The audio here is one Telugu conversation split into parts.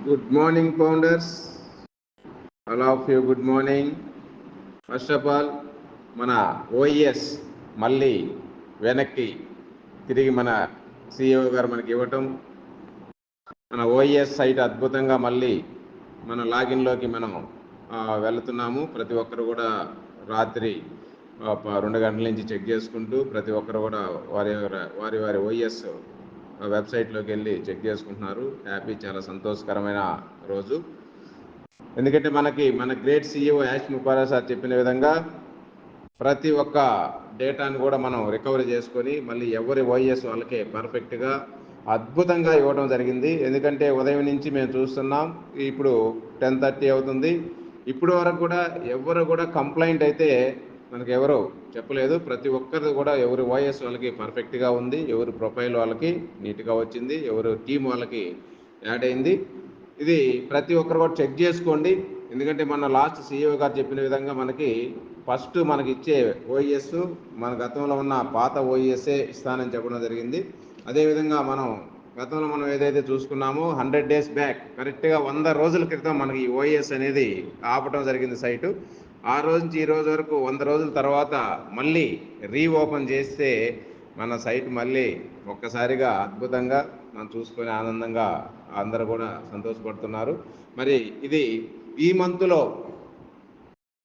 Good morning, founders. All of you, good morning. First of all మన ఓఈఎస్ మళ్ళీ వెనక్కి తిరిగి మన సిఇఓ గారు మనకి ఇవ్వటం, మన ఓఈఎస్ సైట్ అద్భుతంగా మళ్ళీ మన లాగిన్లోకి మనం వెళుతున్నాము. ప్రతి ఒక్కరు కూడా రాత్రి 2 గంటల నుంచి చెక్ చేసుకుంటూ ప్రతి ఒక్కరు కూడా వారి వారి ఓఈఎస్ వెబ్సైట్లోకి వెళ్ళి చెక్ చేసుకుంటున్నారు. హ్యాపీ, చాలా సంతోషకరమైన రోజు. ఎందుకంటే మన గ్రేట్ సిఇఓ యాష్ ముఖారా సార్ చెప్పిన విధంగా ప్రతి ఒక్క డేటాను కూడా మనం రికవరీ చేసుకొని మళ్ళీ ఎవరి ఓఈఎస్ వాళ్ళకే పర్ఫెక్ట్గా అద్భుతంగా ఇవ్వడం జరిగింది. ఎందుకంటే ఉదయం నుంచి మేము చూస్తున్నాం, ఇప్పుడు 10:30 అవుతుంది. ఇప్పుడు వరకు కూడా ఎవరు కూడా కంప్లైంట్ అయితే మనకు ఎవరు చెప్పలేదు. ప్రతి ఒక్కరు కూడా ఎవరి ఓఎస్ వాళ్ళకి పర్ఫెక్ట్గా ఉంది, ఎవరి ప్రొఫైల్ వాళ్ళకి నీట్గా వచ్చింది, ఎవరు టీం వాళ్ళకి యాడ్ అయింది. ఇది ప్రతి ఒక్కరు కూడా చెక్ చేసుకోండి. ఎందుకంటే మన లాస్ట్ సిఇఓ గారు చెప్పిన విధంగా మనకి ఫస్ట్ మనకి ఇచ్చే ఓఈఎస్ మన గతంలో ఉన్న పాత ఓఈఎస్ఏ ఇస్తానని చెప్పడం జరిగింది. అదేవిధంగా గతంలో మనం ఏదైతే చూసుకున్నామో 100 days బ్యాక్ కరెక్ట్గా 100 రోజుల క్రితం మనకి ఈ ఓఈఎస్ అనేది ఆపటం జరిగింది సైటు. ఆ రోజు నుంచి ఈ రోజు వరకు 100 రోజుల తర్వాత మళ్ళీ రీఓపెన్ చేస్తే మన సైట్ మళ్ళీ ఒక్కసారిగా అద్భుతంగా మనం చూసుకొని ఆనందంగా అందరూ కూడా సంతోషపడుతున్నారు. మరి ఇది ఈ మంత్లో,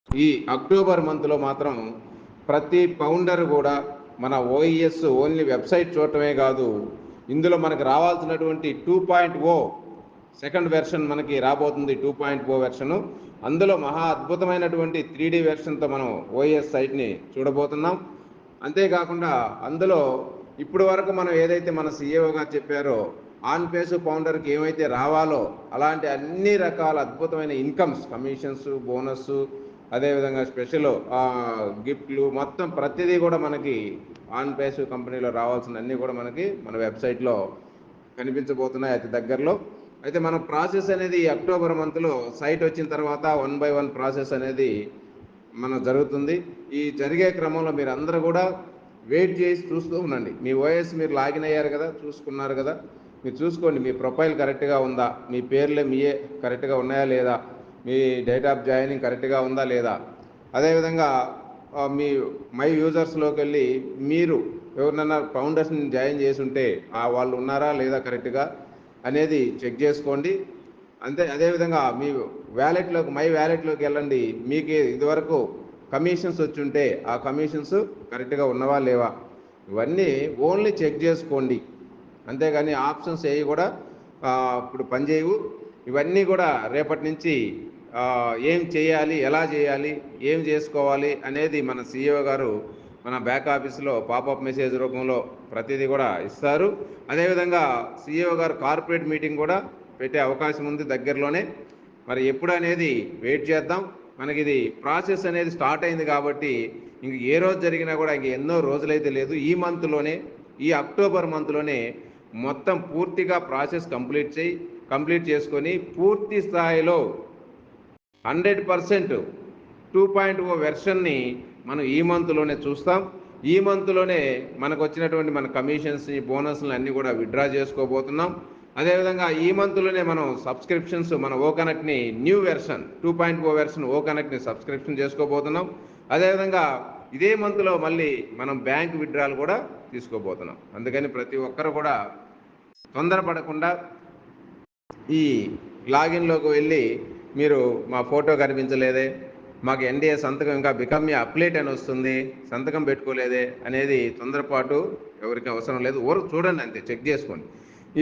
ఈ అక్టోబర్ మంత్లో మాత్రం ప్రతి ఫౌండర్ కూడా మన ఓఈఎస్ ఓన్లీ వెబ్సైట్ చూడటమే కాదు, ఇందులో మనకు రావాల్సినటువంటి 2.0 సెకండ్ వెర్షన్ మనకి రాబోతుంది. 2.0 వెర్షను, అందులో మహా అద్భుతమైనటువంటి 3D వెర్షన్తో మనం ఓఎస్ సైట్ని చూడబోతున్నాం. అంతేకాకుండా అందులో ఇప్పుడు వరకు మనం ఏదైతే మన సిఇఓ గారు చెప్పారో ఆన్ పేస్ ఫౌండర్కి ఏమైతే రావాలో అలాంటి అన్ని రకాల అద్భుతమైన ఇన్కమ్స్, కమిషన్స్, బోనస్, అదేవిధంగా స్పెషల్ గిఫ్ట్లు, మొత్తం ప్రతిదీ కూడా మనకి ఆన్ పేస్ కంపెనీలో రావాల్సిన అన్నీ కూడా మనకి మన వెబ్సైట్లో కనిపించబోతున్నాయి అతి దగ్గరలో. అయితే మన ప్రాసెస్ అనేది అక్టోబర్ మంత్లో సైట్ వచ్చిన తర్వాత 1 by 1 ప్రాసెస్ అనేది జరుగుతుంది. ఈ జరిగే క్రమంలో మీరు అందరూ కూడా వెయిట్ చేసి చూస్తూ ఉండండి. మీ ఓఎస్ మీరు లాగిన్ అయ్యారు కదా, చూసుకున్నారు కదా, మీరు చూసుకోండి మీ ప్రొఫైల్ కరెక్ట్గా ఉందా, మీ పేర్లే మీయే కరెక్ట్గా ఉన్నాయా లేదా, మీ డేట్ ఆఫ్ జాయినింగ్ కరెక్ట్గా ఉందా లేదా, అదేవిధంగా మీ మై యూజర్స్లోకి వెళ్ళి మీరు ఎవరినైనా ఫౌండర్స్ని జాయిన్ చేసి ఉంటే వాళ్ళు ఉన్నారా లేదా కరెక్ట్గా అనేది చెక్ చేసుకోండి. అదేవిధంగా మీ వ్యాలెట్లోకి, మై వ్యాలెట్లోకి వెళ్ళండి. మీకు ఇదివరకు కమిషన్స్ వచ్చి ఉంటే ఆ కమిషన్స్ కరెక్ట్గా ఉన్నవా లేవా, ఇవన్నీ ఓన్లీ చెక్ చేసుకోండి. అంతేగాని ఆప్షన్స్ ఏవి కూడా ఇప్పుడు పనిచేయవు. ఇవన్నీ కూడా రేపటి నుంచి ఏం చేయాలి, ఎలా చేయాలి, ఏం చేసుకోవాలి అనేది మన సిఇఓ గారు మన బ్యాక్ ఆఫీస్లో పాపప్ మెసేజ్ రూపంలో ప్రతిదీ కూడా ఇస్తారు. అదేవిధంగా సిఇఓ గారు కార్పొరేట్ మీటింగ్ కూడా పెట్టే అవకాశం ఉంది దగ్గరలోనే. మరి ఎప్పుడు అనేది వెయిట్ చేద్దాం. మనకి ఇది ప్రాసెస్ అనేది స్టార్ట్ అయింది కాబట్టి ఇంక ఏ రోజు జరిగినా కూడా ఇంక ఎన్నో రోజులైతే లేదు. ఈ మంత్లోనే, ఈ అక్టోబర్ మంత్లోనే మొత్తం పూర్తిగా ప్రాసెస్ కంప్లీట్ చేసుకొని పూర్తి స్థాయిలో 100% 2.0 వెర్షన్ని మనం ఈ మంత్లోనే చూస్తాం. ఈ మంత్లోనే మనకు వచ్చినటువంటి మన కమిషన్స్, బోనస్లు అన్నీ కూడా విత్డ్రా చేసుకోబోతున్నాం. అదేవిధంగా ఈ మంత్లోనే మనం సబ్స్క్రిప్షన్స్, మన ఓ కనెక్ట్ని న్యూ వెర్షన్ 2.0 వెర్షన్ ఓ కనెక్ట్ని సబ్స్క్రిప్షన్ చేసుకోబోతున్నాం. అదేవిధంగా ఇదే మంత్లో మళ్ళీ మనం బ్యాంక్ విత్డ్రాలు కూడా తీసుకోబోతున్నాం. అందుకని ప్రతి ఒక్కరు కూడా తొందరపడకుండా ఈ లాగిన్లోకి వెళ్ళి మీరు మా ఫోటో కనిపించలేదే, మాకు ఎన్డీఏ సంతకం ఇంకా బికమ్ ఏ అప్లేట్ అని వస్తుంది, సంతకం పెట్టుకోలేదే అనేది తొందరపాటు ఎవరికి అవసరం లేదు. చూడండి, అంతే, చెక్ చేసుకోండి.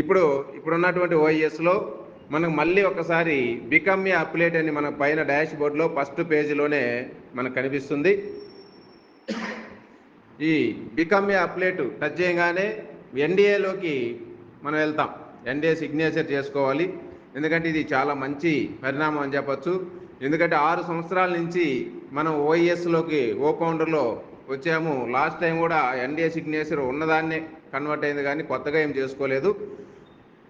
ఇప్పుడున్నటువంటి ఓఈఎస్లో మనకు మళ్ళీ ఒకసారి బికమ్ ఏ అప్లేట్ అని మన పైన డాష్ బోర్డ్లో ఫస్ట్ పేజీలోనే మనకు కనిపిస్తుంది. ఈ బికమ్ ఏ అప్లేట్ టచ్ చేయగానే ఎన్డీఏలోకి మనం వెళ్తాం. ఎన్డీఏ సిగ్నేచర్ చేసుకోవాలి. ఎందుకంటే ఇది చాలా మంచి పరిణామం అని చెప్పచ్చు. ఎందుకంటే 6 సంవత్సరాల నుంచి మనం ఓఈఎస్లోకి, ఓ ఫౌండర్లో వచ్చాము. లాస్ట్ టైం కూడా ఎన్డీఏ సిగ్నేచర్ ఉన్నదాన్నే కన్వర్ట్ అయింది కానీ కొత్తగా ఏం చేసుకోలేదు.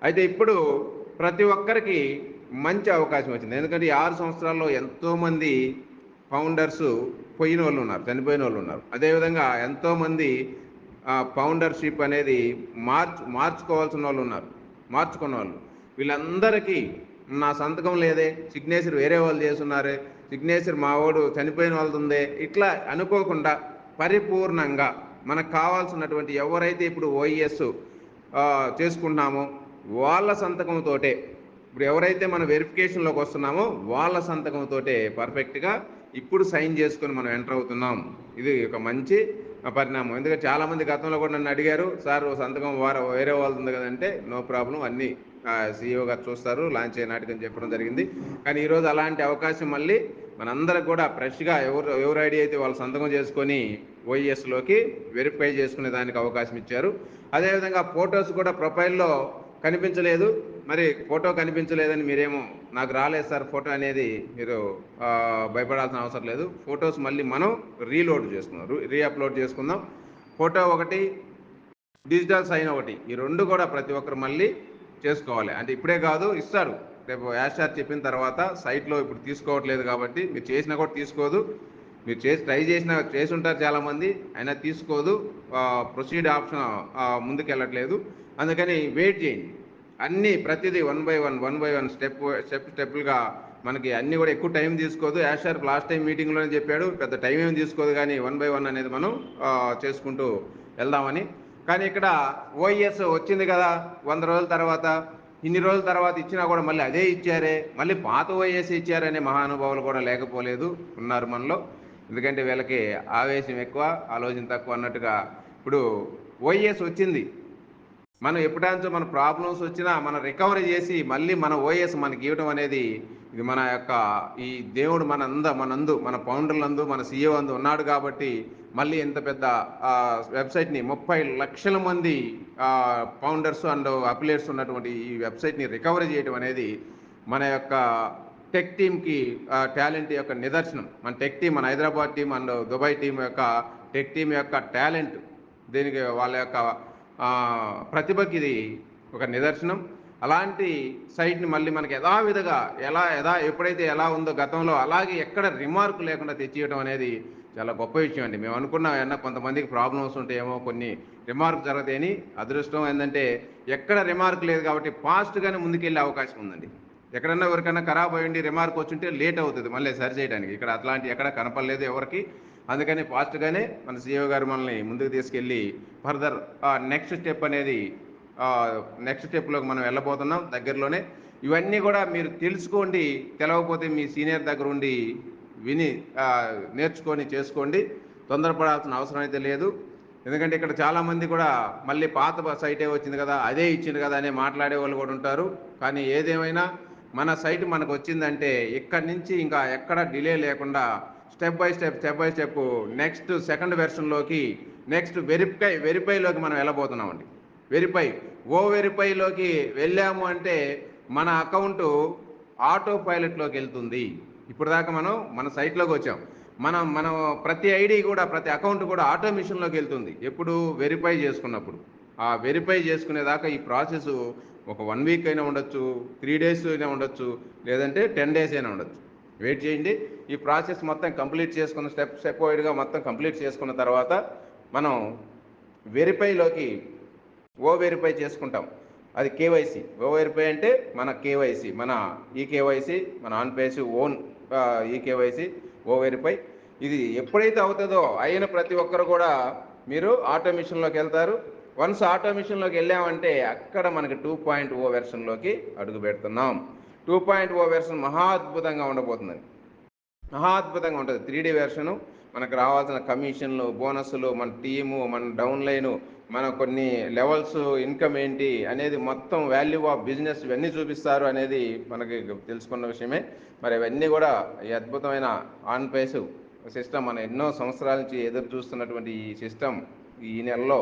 అయితే ఇప్పుడు ప్రతి ఒక్కరికి మంచి అవకాశం వచ్చింది. ఎందుకంటే ఈ 6 సంవత్సరాల్లో ఎంతోమంది ఫౌండర్స్ పోయిన వాళ్ళు ఉన్నారు, చనిపోయిన వాళ్ళు ఉన్నారు. అదేవిధంగా ఎంతోమంది ఫౌండర్షిప్ అనేది మార్చుకోవాల్సిన వాళ్ళు ఉన్నారు, మార్చుకున్న వాళ్ళు. వీళ్ళందరికీ నా సంతకం లేదే, సిగ్నేచర్ వేరే వాళ్ళు చేస్తున్నారు, సిగ్నేచర్ మా వాడు చనిపోయిన వాళ్ళది ఉందే, ఇట్లా అనుకోకుండా పరిపూర్ణంగా మనకు కావాల్సినటువంటి ఎవరైతే ఇప్పుడు ఓఈఎస్ చేసుకుంటున్నామో వాళ్ళ సంతకంతోటే, ఇప్పుడు ఎవరైతే మన వెరిఫికేషన్లోకి వస్తున్నామో వాళ్ళ సంతకంతోటే పర్ఫెక్ట్గా ఇప్పుడు సైన్ చేసుకొని మనం ఎంటర్ అవుతున్నాం. ఇది ఒక మంచి పరిణామం. ఎందుకంటే చాలామంది గతంలో కూడా నన్ను అడిగారు, సార్ సంతకం వేరే వాళ్ళది ఉంది కదంటే, నో ప్రాబ్లం, అన్నీ CEO గారు చూస్తారు, లాంచ్ అయినాటికని చెప్పడం జరిగింది. కానీ ఈరోజు అలాంటి అవకాశం మళ్ళీ మనందరికి కూడా ఫ్రెష్గా ఎవరు ఐడి అయితే వాళ్ళు సంతకం చేసుకొని ఓఈఎస్లోకి వెరిఫై చేసుకునే దానికి అవకాశం ఇచ్చారు. అదేవిధంగా ఫొటోస్ కూడా ప్రొఫైల్లో కనిపించలేదు, మరి ఫోటో కనిపించలేదని మీరేమో నాకు రాలేదు సార్ ఫోటో అనేది మీరు భయపడాల్సిన అవసరం లేదు. ఫొటోస్ మళ్ళీ మనం రీలోడ్ చేసుకుందాం, రీఅప్లోడ్ చేసుకుందాం. ఫోటో ఒకటి, డిజిటల్ సైన్ ఒకటి, ఈ రెండు కూడా ప్రతి ఒక్కరు మళ్ళీ చేసుకోవాలి. అంటే ఇప్పుడే కాదు, ఇస్తారు రేపు యాషార్ చెప్పిన తర్వాత. సైట్లో ఇప్పుడు తీసుకోవట్లేదు కాబట్టి మీరు చేసినా కూడా తీసుకోదు, మీరు ట్రై చేసి ఉంటారు చాలామంది, అయినా తీసుకోదు, ప్రొసీడ్ ఆప్షన్ ముందుకు వెళ్ళట్లేదు. అందుకని వెయిట్ చేయండి. అన్నీ ప్రతిదీ వన్ బై వన్ స్టెప్లుగా మనకి అన్నీ కూడా ఎక్కువ టైం తీసుకోదు. యాషార్ లాస్ట్ టైం మీటింగ్లోనే చెప్పాడు, పెద్ద టైం ఏం తీసుకోదు, కానీ వన్ బై వన్ అనేది మనం చేసుకుంటూ వెళ్దామని. కానీ ఇక్కడ ఓఈఎస్ వచ్చింది కదా 100 రోజుల తర్వాత, ఇన్ని రోజుల తర్వాత ఇచ్చినా కూడా మళ్ళీ అదే ఇచ్చారే, మళ్ళీ పాత ఓఈఎస్ ఇచ్చారనే మహానుభావులు కూడా లేకపోలేదు, ఉన్నారు మనలో. ఎందుకంటే వీళ్ళకి ఆవేశం ఎక్కువ, ఆలోచన తక్కువ అన్నట్టుగా. ఇప్పుడు ఓఈఎస్ వచ్చింది, మనం ఎప్పుడంచో మన ప్రాబ్లమ్స్ వచ్చినా మనం రికవరీ చేసి మళ్ళీ మన ఓఎస్ మనకి ఇవ్వడం అనేది, ఇది మన యొక్క ఈ దేవుడు మన ఫౌండర్లందు, మన CEO అందు ఉన్నాడు కాబట్టి మళ్ళీ ఇంత పెద్ద వెబ్సైట్ని 30 లక్షల మంది ఫౌండర్స్ అండ్ అఫిలియేట్స్ ఉన్నటువంటి ఈ వెబ్సైట్ని రికవరీ చేయడం అనేది మన యొక్క టెక్ టీమ్కి టాలెంట్ యొక్క నిదర్శనం. మన టెక్ టీం, మన Hyderabad team and Dubai team యొక్క టెక్ టీం యొక్క టాలెంట్, దీనికి వాళ్ళ యొక్క ప్రతిభకి ఇది ఒక నిదర్శనం. అలాంటి సైట్ని మళ్ళీ మనకి యథావిధిగా ఎప్పుడైతే ఎలా ఉందో గతంలో అలాగే ఎక్కడ రిమార్క్ లేకుండా తెచ్చియడం అనేది చాలా గొప్ప విషయం అండి. మేము అనుకున్నాం కొంతమందికి ప్రాబ్లమ్స్ ఉంటాయేమో, కొన్ని రిమార్క్ జరగదేని. అదృష్టం ఏంటంటే ఎక్కడ రిమార్క్ లేదు కాబట్టి ఫాస్ట్గానే ముందుకెళ్ళే అవకాశం ఉందండి. ఎక్కడన్నా ఎవరికైనా ఖరాబ్ అయ్యండి రిమార్క్ వచ్చుంటే లేట్ అవుతుంది మళ్ళీ సరి చేయడానికి. ఇక్కడ అట్లాంటి ఎక్కడ కనపడలేదు ఎవరికి. అందుకని ఫాస్ట్గానే మన CEO గారు మనల్ని ముందుకు తీసుకెళ్ళి ఫర్దర్ నెక్స్ట్ స్టెప్లోకి మనం వెళ్ళబోతున్నాం దగ్గరలోనే. ఇవన్నీ కూడా మీరు తెలుసుకోండి, తెలవకపోతే మీ సీనియర్ దగ్గర ఉండి విని నేర్చుకొని చేసుకోండి. తొందరపడాల్సిన అవసరం అయితే లేదు. ఎందుకంటే ఇక్కడ చాలామంది కూడా మళ్ళీ పాత సైటే వచ్చింది కదా, అదే ఇచ్చింది కదా అనే మాట్లాడే వాళ్ళు కూడా ఉంటారు. కానీ ఏదేమైనా మన సైట్ మనకు వచ్చిందంటే ఇక్కడి నుంచి ఇంకా ఎక్కడ డిలే లేకుండా step by step next second వెర్షన్లోకి, నెక్స్ట్ వెరిఫైలోకి మనం వెళ్ళబోతున్నామండి. వెరిఫైలోకి వెళ్ళాము అంటే మన అకౌంటు ఆటో పైలట్లోకి వెళ్తుంది. ఇప్పుడు దాకా మనం మన సైట్లోకి వచ్చాం, మనం ప్రతి ఐడి కూడా, ప్రతి అకౌంట్ కూడా ఆటోమేషన్లోకి వెళ్తుంది. ఎప్పుడు వెరిఫై చేసుకున్నప్పుడు. ఆ వెరిఫై చేసుకునేదాకా ఈ ప్రాసెస్ ఒక 1 వీక్ అయినా ఉండొచ్చు, 3 days అయినా ఉండొచ్చు, లేదంటే 10 days అయినా ఉండొచ్చు. వెయిట్ చేయండి. ఈ ప్రాసెస్ మొత్తం కంప్లీట్ చేసుకున్న స్టెప్ వైడ్గా మొత్తం కంప్లీట్ చేసుకున్న తర్వాత మనం వెరిఫైలోకి వెరిఫై చేసుకుంటాం. అది కేవైసీ. వెరిఫై అంటే మన కేవైసీ, మన ఈకేవైసీ, మన ఆన్ పేసి ఓన్ ఈకేవైసీ వెరిఫై. ఇది ఎప్పుడైతే అవుతుందో అయిన ప్రతి ఒక్కరు కూడా మీరు ఆటోమేషన్లోకి వెళ్తారు. వన్స్ ఆటోమేషన్లోకి వెళ్ళామంటే అక్కడ మనకి 2.0 వెర్షన్లోకి అడుగు పెడుతున్నాం. 2.0 వెర్షన్ మహా అద్భుతంగా ఉండబోతుందండి, మహా అద్భుతంగా ఉంటుంది. 3D వెర్షను, మనకు రావాల్సిన కమిషన్లు, బోనస్లు, మన టీము, మన డౌన్లైను, మన కొన్ని లెవెల్స్, ఇన్కమ్ ఏంటి అనేది మొత్తం వాల్యూ ఆఫ్ బిజినెస్ ఇవన్నీ చూపిస్తారు అనేది మనకి తెలుసుకున్న విషయమే. మరి ఇవన్నీ కూడా ఈ అద్భుతమైన ఆన్ పేస్ సిస్టమ్, మన ఎన్నో సంవత్సరాల నుంచి ఎదురు చూస్తున్నటువంటి ఈ సిస్టమ్ ఈ నెలలో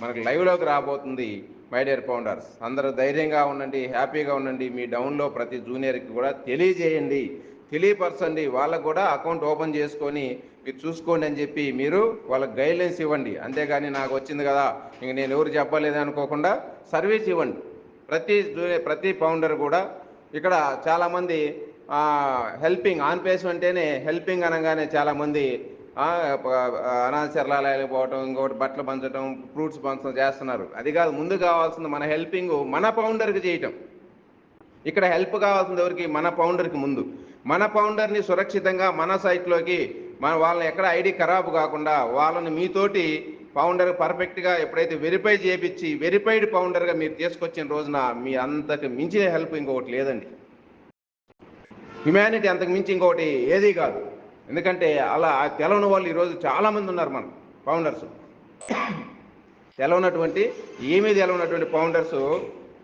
మనకు లైవ్లోకి రాబోతుంది. మై డియర్ ఫౌండర్స్, అందరూ ధైర్యంగా ఉండండి, హ్యాపీగా ఉండండి. మీ డౌన్లో ప్రతి జూనియర్కి కూడా తెలియజేయండి, తెలియపరచండి. వాళ్ళకు కూడా అకౌంట్ ఓపెన్ చేసుకొని మీరు చూసుకోండి అని చెప్పి మీరు వాళ్ళకి గైడ్లైన్స్ ఇవ్వండి. అంతేగాని నాకు వచ్చింది కదా ఇంక నేను ఎవరు చెప్పలేదు అనుకోకుండా సర్వీస్ ఇవ్వండి. ప్రతి ఫౌండర్ కూడా. ఇక్కడ చాలామంది హెల్పింగ్, ఆన్ పేస్ అంటేనే హెల్పింగ్ అనగానే చాలామంది అనాథశరణాలయాలకు పోవటం, ఇంకోటి బట్టలు పంచడం, ఫ్రూట్స్ పంచడం చేస్తున్నారు. అది కాదు, ముందు కావాల్సింది మన హెల్పింగ్ మన ఫౌండర్కి చేయటం. ఇక్కడ హెల్ప్ కావాల్సింది ఎవరికి? మన ఫౌండర్కి ముందు. మన ఫౌండర్ని సురక్షితంగా మన సైట్లోకి వాళ్ళని ఎక్కడ ఐడి ఖరాబు కాకుండా వాళ్ళని మీతోటి ఫౌండర్ పర్ఫెక్ట్గా ఎప్పుడైతే వెరిఫై చేయించి వెరిఫైడ్ ఫౌండర్గా మీరు తీసుకొచ్చిన రోజున మీ అంతకు మించిన హెల్ప్ ఇంకొకటి లేదండి. హ్యుమానిటీ అంతకు మించి ఇంకొకటి ఏదీ కాదు. ఎందుకంటే అలా తెలవని వాళ్ళు ఈరోజు చాలామంది ఉన్నారు మన ఫౌండర్స్. ఏమీ తెలవనటువంటి ఫౌండర్స్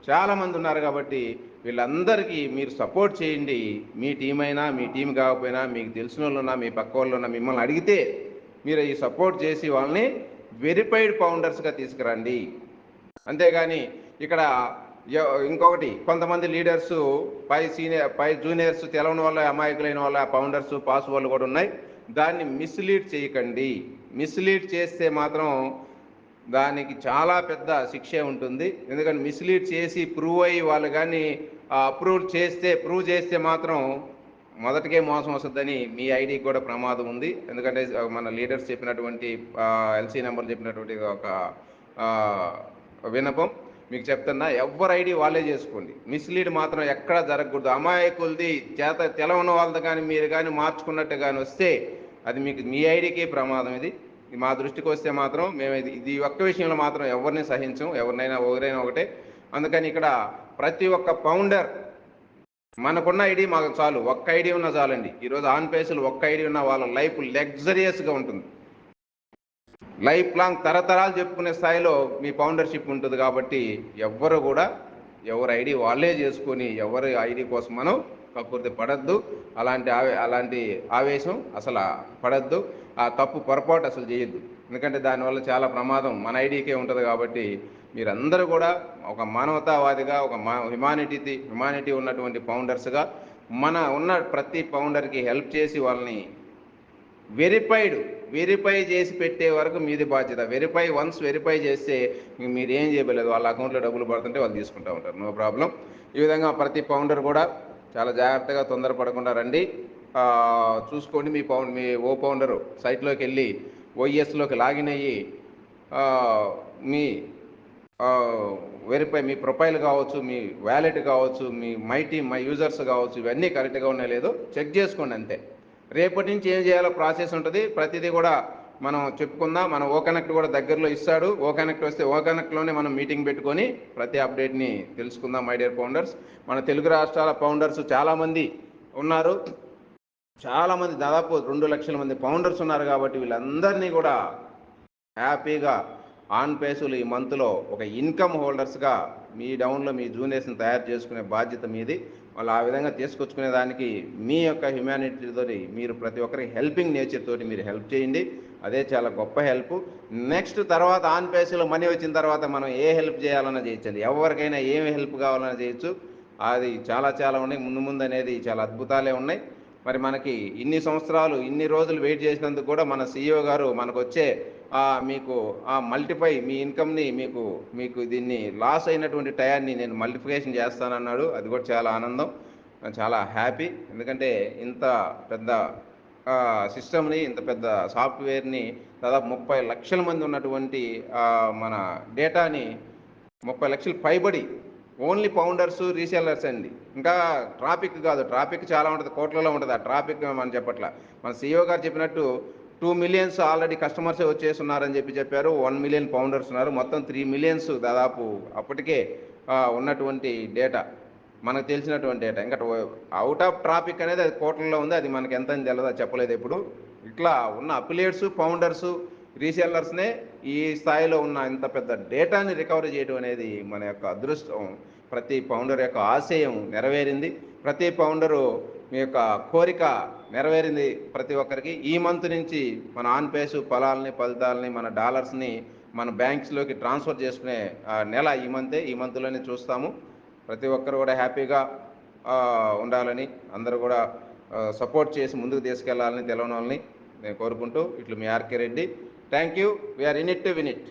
చాలామంది ఉన్నారు. కాబట్టి వీళ్ళందరికీ మీరు సపోర్ట్ చేయండి. మీ టీం అయినా మీ టీం కాకపోయినా మీకు తెలిసిన వాళ్ళు ఉన్నా మీ పక్క వాళ్ళు ఉన్నా మిమ్మల్ని అడిగితే మీరు ఈ సపోర్ట్ చేసి వాళ్ళని వెరిఫైడ్ ఫౌండర్స్గా తీసుకురండి. అంతేగాని ఇక్కడ ఇంకొకటి కొంతమంది లీడర్స్ పై జూనియర్స్ తెలవని వాళ్ళ అమాయకులైన వాళ్ళ ఫౌండర్స్ పాస్ వాళ్ళు కూడా ఉన్నాయి. దాన్ని మిస్లీడ్ చేయకండి. మిస్లీడ్ చేస్తే మాత్రం దానికి చాలా పెద్ద శిక్షే ఉంటుంది. ఎందుకంటే మిస్లీడ్ చేసి ప్రూవ్ అయ్యి వాళ్ళు కానీ ప్రూవ్ చేస్తే మాత్రం మొదటికే మోసం వస్తుందని మీ ఐడికి కూడా ప్రమాదం ఉంది. ఎందుకంటే మన లీడర్స్ చెప్పినటువంటి ఎల్సీ నెంబర్ చెప్పినటువంటి ఒక విన్నపం మీకు చెప్తున్నా, ఎవరి ఐడి వాళ్ళే చేసుకోండి. మిస్లీడ్ మాత్రం ఎక్కడా జరగకూడదు. అమాయకులది తెలవని వాళ్ళది కానీ మీరు కానీ మార్చుకున్నట్టు కానీ వస్తే అది మీకు మీ ఐడికి ప్రమాదం. ఇది మా దృష్టికి వస్తే మాత్రం మేము ఇది ఒక్క విషయంలో మాత్రం ఎవరిని సహించం. ఎవరినైనా ఒకటే. అందుకని ఇక్కడ ప్రతి ఒక్క ఫౌండర్ మనకున్న ఐడి మాకు చాలు, ఒక్క ఐడి ఉన్నా చాలండి. ఈరోజు ఆన్ పేసులు ఒక్క ఐడి ఉన్న వాళ్ళ లైఫ్ లగ్జరియస్గా ఉంటుంది. లైఫ్ లాంగ్ తరతరాలు చెప్పుకునే స్థాయిలో మీ ఫౌండర్షిప్ ఉంటుంది. కాబట్టి ఎవ్వరు కూడా ఎవరి ఐడి వాళ్ళే చేసుకొని ఎవరి ఐడి కోసం మనం కక్కుర్తి పడద్దు. అలాంటి ఆవేశం అసలు పడద్దు. ఆ తప్పు పొరపాటు అసలు చేయొద్దు. ఎందుకంటే దానివల్ల చాలా ప్రమాదం మన ఐడికే ఉంటుంది. కాబట్టి మీరందరూ కూడా ఒక మానవతావాదిగా ఒక హ్యుమానిటీ ఉన్నటువంటి ఫౌండర్స్గా ఉన్న ప్రతి ఫౌండర్కి హెల్ప్ చేసి వాళ్ళని వెరిఫై చేసి పెట్టే వరకు మీది బాధ్యత. వన్స్ వెరిఫై చేస్తే మీరు ఏం చేయలేదు. వాళ్ళ అకౌంట్లో డబ్బులు పడుతుంటే వాళ్ళు తీసుకుంటూ ఉంటారు, నో ప్రాబ్లం. ఈ విధంగా ప్రతి ఫౌండర్ కూడా చాలా జాగ్రత్తగా తొందరపడకుండా రండి. చూసుకోండి. మీ ఫౌండరు సైట్లోకి వెళ్ళి ఓఎస్లోకి లాగిన్ అయ్యి మీ వెరిఫై మీ ప్రొఫైల్ కావచ్చు, మీ వ్యాలెట్ కావచ్చు, మై యూజర్స్ కావచ్చు, ఇవన్నీ కరెక్ట్గా ఉన్నాయో లేదో చెక్ చేసుకోండి అంతే. రేపటి నుంచి ఏం చేయాలో ప్రాసెస్ ఉంటుంది. ప్రతిదీ కూడా మనం చెప్పుకుందాం. మన ఓకనెక్ట్ కూడా దగ్గరలో ఇస్తాడు. ఓకనెక్ట్ వస్తే ఓకనెక్ట్లోనే మనం మీటింగ్ పెట్టుకొని ప్రతి అప్డేట్ని తెలుసుకుందాం. మై డియర్ ఫౌండర్స్, మన తెలుగు రాష్ట్రాల ఫౌండర్స్ చాలామంది ఉన్నారు. చాలామంది దాదాపు 2 లక్షల మంది ఫౌండర్స్ ఉన్నారు. కాబట్టి వీళ్ళందరినీ కూడా హ్యాపీగా ఆన్ పేసులు ఈ మంత్లో ఒక ఇన్కమ్ హోల్డర్స్గా మీ డౌన్లో మీ జూనియర్స్ని తయారు చేసుకునే బాధ్యత మీది. వాళ్ళు ఆ విధంగా తీసుకొచ్చుకునే దానికి మీ యొక్క హ్యుమానిటీతో మీరు ప్రతి ఒక్కరికి హెల్పింగ్ నేచర్ తోటి మీరు హెల్ప్ చేయండి. అదే చాలా గొప్ప హెల్ప్. నెక్స్ట్ తర్వాత ఆన్ పేసులో మనీ వచ్చిన తర్వాత మనం ఏ హెల్ప్ చేయాలన్నా చేయొచ్చండి. ఎవరికైనా ఏమి హెల్ప్ కావాలన్నా చేయొచ్చు. అది చాలా ఉన్నాయి. ముందు అనేది చాలా అద్భుతాలే ఉన్నాయి. మరి మనకి ఇన్ని సంవత్సరాలు ఇన్ని రోజులు వెయిట్ చేసినందుకు కూడా మన CEO గారు మనకు వచ్చే మీకు మల్టిఫై మీ ఇన్కమ్ని మీకు దీన్ని లాస్ అయినటువంటి టయాన్ని నేను మల్టిఫికేషన్ చేస్తానన్నాడు. అది కూడా చాలా ఆనందం, చాలా హ్యాపీ. ఎందుకంటే ఇంత పెద్ద సిస్టమ్ని, ఇంత పెద్ద సాఫ్ట్వేర్ని దాదాపు 30 లక్షల మంది ఉన్నటువంటి మన డేటాని 30 లక్షలు పైబడి ఓన్లీ ఫౌండర్స్ రీసెల్లర్స్ అండి. ఇంకా ట్రాఫిక్ కాదు, ట్రాఫిక్ చాలా ఉంటుంది, కోట్లలో ఉంటుంది. ఆ ట్రాఫిక్ మనం చెప్పట్లా. మన CEO గారు చెప్పినట్టు 2 మిలియన్స్ ఆల్రెడీ కస్టమర్సే వచ్చేస్తున్నారని చెప్పారు. 1 మిలియన్ ఫౌండర్స్ ఉన్నారు. మొత్తం 3 మిలియన్స్ దాదాపు అప్పటికే ఉన్నటువంటి డేటా, మనకు తెలిసినటువంటి డేటా. ఇంకా అవుట్ ఆఫ్ ట్రాఫిక్ అనేది అది కోట్లలో ఉంది. అది మనకి ఎంత అని తెలియదు, చెప్పలేదు ఎప్పుడు. ఇట్లా ఉన్న అఫిలియేట్స్, ఫౌండర్స్, రీసెల్లర్స్నే ఈ స్థాయిలో ఉన్న ఇంత పెద్ద డేటాని రికవరీ చేయడం అనేది మన యొక్క అదృష్టం. ప్రతి ఫౌండర్ యొక్క ఆశయం నెరవేరింది. ప్రతి ఫౌండరు మీ యొక్క కోరిక నెరవేరింది. ప్రతి ఒక్కరికి ఈ మంత్ నుంచి మన ఆన్ పేసు ఫలితాలని మన డాలర్స్ని మన బ్యాంక్స్లోకి ట్రాన్స్ఫర్ చేసుకునే నెల ఈ మంత్లోనే చూస్తాము. ప్రతి ఒక్కరు కూడా హ్యాపీగా ఉండాలని, అందరూ కూడా సపోర్ట్ చేసి ముందుకు తీసుకెళ్లాలని తెలవని వాళ్ళని నేను కోరుకుంటూ ఇట్లు మీ R K Reddy. Thank you. We're in it to win it.